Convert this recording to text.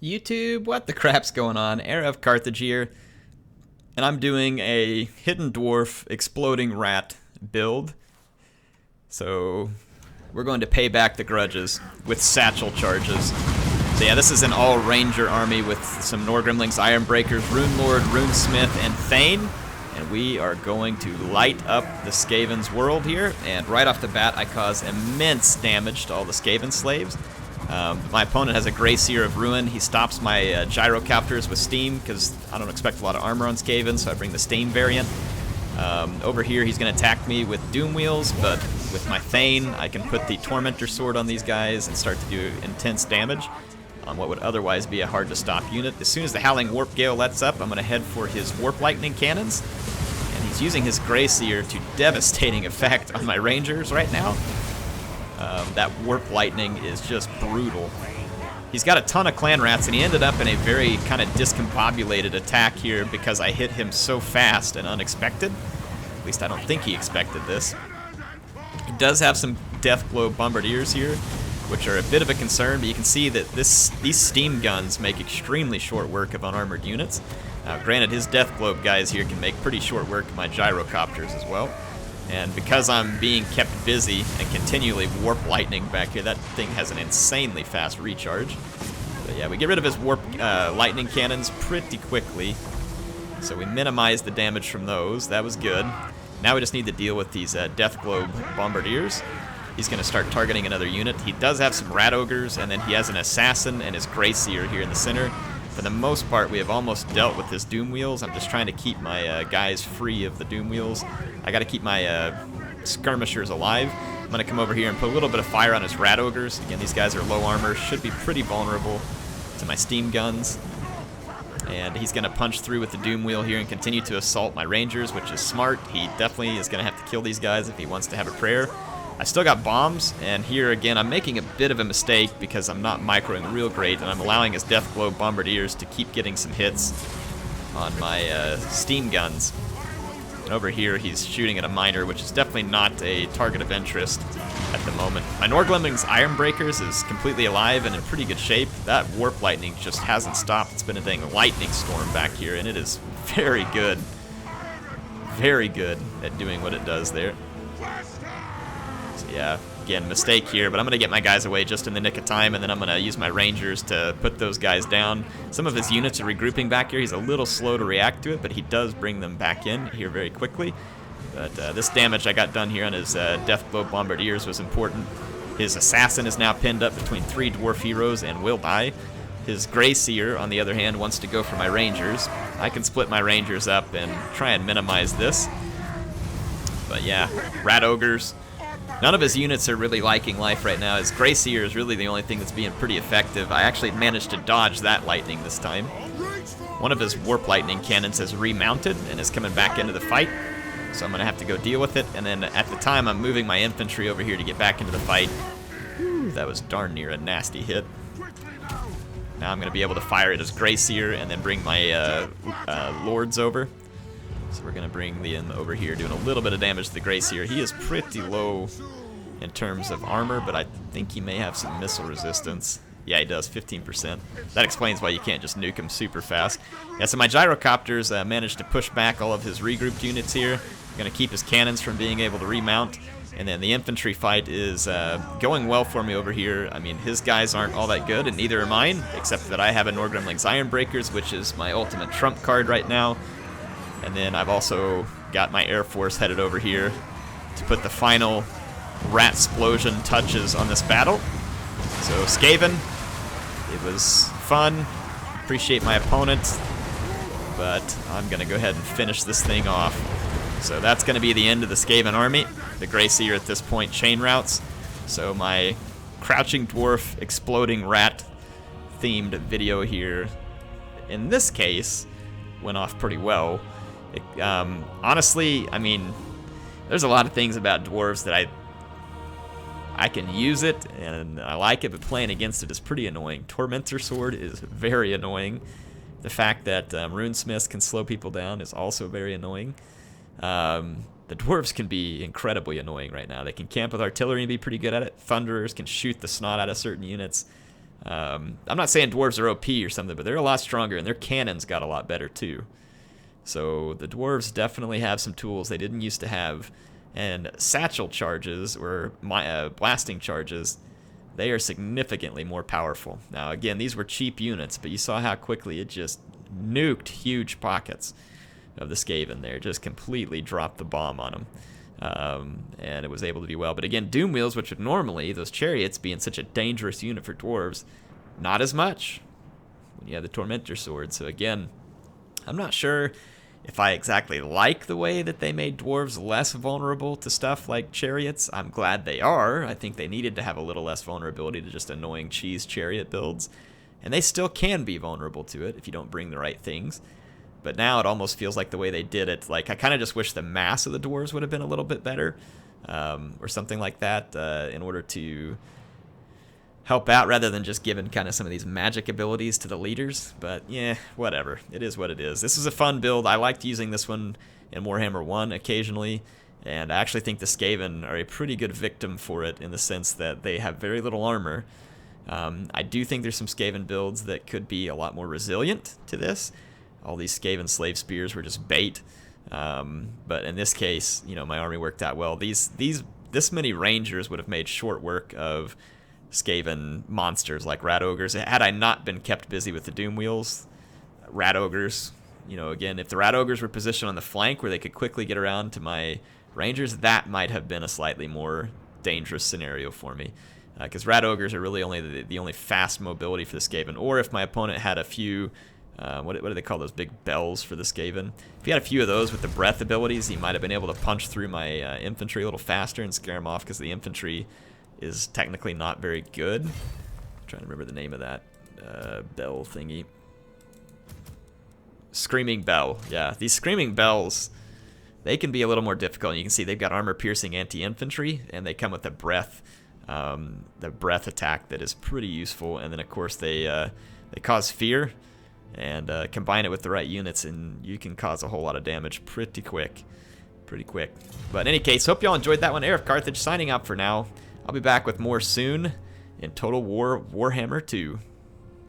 YouTube, what the crap's going on? HeirofCarthage here, and I'm doing a hidden dwarf exploding rat build. So we're going to pay back the grudges with satchel charges. So yeah, this is an all ranger army with some Norgrimlings, Ironbreakers, Rune Lord, Runesmith, and Thane. And we are going to light up the Skaven's world here. And right off the bat, I cause immense damage to all the Skaven slaves. My opponent has a Grey Seer of Ruin. He stops my gyrocopters with steam because I don't expect a lot of armor on Skaven, so I bring the steam variant. Over here, he's going to attack me with Doom Wheels, but with my Thane, I can put the Tormentor Sword on these guys and start to do intense damage on what would otherwise be a hard-to-stop unit. As soon as the Howling Warp Gale lets up, I'm going to head for his Warp Lightning Cannons, and he's using his Grey Seer to devastating effect on my Rangers right now. That Warp Lightning is just brutal. He's got a ton of clan rats, and he ended up in a very kind of discombobulated attack here because I hit him so fast and unexpected. At least I don't think he expected this. He does have some Deathglow Bombardiers here, which are a bit of a concern, but you can see that these steam guns make extremely short work of unarmored units. Granted, his Deathglobe guys here can make pretty short work of my gyrocopters as well. And because I'm being kept busy and continually warp lightning back here, that thing has an insanely fast recharge. But yeah, we get rid of his warp lightning cannons pretty quickly. So we minimize the damage from those. That was good. Now we just need to deal with these Deathglobe Bombardiers. He's going to start targeting another unit. He does have some Rat Ogres, and then he has an Assassin and his Grey Seer here in the center. For the most part, we have almost dealt with his Doom Wheels. I'm just trying to keep my guys free of the Doom Wheels. I got to keep my skirmishers alive. I'm going to come over here and put a little bit of fire on his Rat Ogres. Again, these guys are low armor, should be pretty vulnerable to my steam guns. And he's going to punch through with the Doom Wheel here and continue to assault my Rangers, which is smart. He definitely is going to have to kill these guys if he wants to have a prayer. I still got bombs, and here again I'm making a bit of a mistake because I'm not microing real great, and I'm allowing his Deathglobe Bombardiers to keep getting some hits on my steam guns. And over here he's shooting at a miner, which is definitely not a target of interest at the moment. My Norgrimling's Ironbreakers is completely alive and in pretty good shape. That Warp Lightning just hasn't stopped. It's been a dang lightning storm back here, and it is very good at doing what it does there. So yeah, again, mistake here, but I'm going to get my guys away just in the nick of time, and then I'm going to use my Rangers to put those guys down. Some of his units are regrouping back here. He's a little slow to react to it, but he does bring them back in here very quickly. But this damage I got done here on his Deathglobe Bombardiers was important. His Assassin is now pinned up between 3 Dwarf Heroes and will die. His Grey Seer, on the other hand, wants to go for my Rangers. I can split my Rangers up and try and minimize this. But yeah, Rat Ogres. None of his units are really liking life right now. His Grey Seer is really the only thing that's being pretty effective. I actually managed to dodge that lightning this time. One of his Warp Lightning Cannons has remounted and is coming back into the fight, so I'm going to have to go deal with it. And then at the time, I'm moving my infantry over here to get back into the fight. Whew, that was darn near a nasty hit. Now I'm going to be able to fire at his Grey Seer and then bring my Lords over. So we're going to bring them over here, doing a little bit of damage to the Grey Seer. He is pretty low in terms of armor, but I think he may have some missile resistance. Yeah, he does, 15%. That explains why you can't just nuke him super fast. Yeah, so my gyrocopters managed to push back all of his regrouped units here. I'm going to keep his cannons from being able to remount. And then the infantry fight is going well for me over here. I mean, his guys aren't all that good, and neither are mine, except that I have a Norgrimling's Ironbreakers, which is my ultimate trump card right now. And then I've also got my Air Force headed over here to put the final rat-splosion touches on this battle. So Skaven, it was fun. Appreciate my opponent, but I'm going to go ahead and finish this thing off. So that's going to be the end of the Skaven army. The Grey Seer at this point chain routes. So my Crouching Dwarf Exploding Rat themed video here, in this case, went off pretty well. Honestly, I mean, there's a lot of things about dwarves that I can use it and I like it, but playing against it is pretty annoying. Tormentor Sword is very annoying. The fact that Runesmiths can slow people down is also very annoying. The dwarves can be incredibly annoying right now. They can camp with artillery and be pretty good at it. Thunderers can shoot the snot out of certain units. I'm not saying dwarves are OP or something, but they're a lot stronger, and their cannons got a lot better too. So the dwarves definitely have some tools they didn't used to have. And satchel charges, or blasting charges, they are significantly more powerful. Now again, these were cheap units, but you saw how quickly it just nuked huge pockets of the Skaven there. Just completely dropped the bomb on them. And it was able to be well. But again, Doom Wheels, which would normally, those chariots being such a dangerous unit for dwarves, not as much when you have the Tormentor sword. So again, I'm not sure if I exactly like the way that they made dwarves less vulnerable to stuff like chariots. I'm glad they are. I think they needed to have a little less vulnerability to just annoying cheese chariot builds. And they still can be vulnerable to it if you don't bring the right things. But now it almost feels like the way they did it, like I kind of just wish the mass of the dwarves would have been a little bit better, or something like that, in order to help out rather than just giving kind of some of these magic abilities to the leaders. But yeah, whatever. It is what it is. This is a fun build. I liked using this one in Warhammer 1 occasionally, and I actually think the Skaven are a pretty good victim for it in the sense that they have very little armor. I do think there's some Skaven builds that could be a lot more resilient to this. All these Skaven slave spears were just bait. But in this case, you know, my army worked out well. This many rangers would have made short work of Skaven monsters like rat ogres. Had I not been kept busy with the Doom Wheels, rat ogres, you know, again, if the rat ogres were positioned on the flank where they could quickly get around to my rangers, that might have been a slightly more dangerous scenario for me. Because rat ogres are really only the only fast mobility for the Skaven. Or if my opponent had a few, what do they call those big bells for the Skaven? If he had a few of those with the breath abilities, he might have been able to punch through my infantry a little faster and scare them off, because the infantry is technically not very good. I'm trying to remember the name of that bell thingy. Screaming Bell. Yeah, these Screaming Bells, they can be a little more difficult. You can see they've got armor-piercing anti-infantry, and they come with the breath attack that is pretty useful. And then, of course, they cause fear, and combine it with the right units, and you can cause a whole lot of damage pretty quick. But in any case, hope y'all enjoyed that one. HeirofCarthage signing out for now. I'll be back with more soon in Total War Warhammer 2.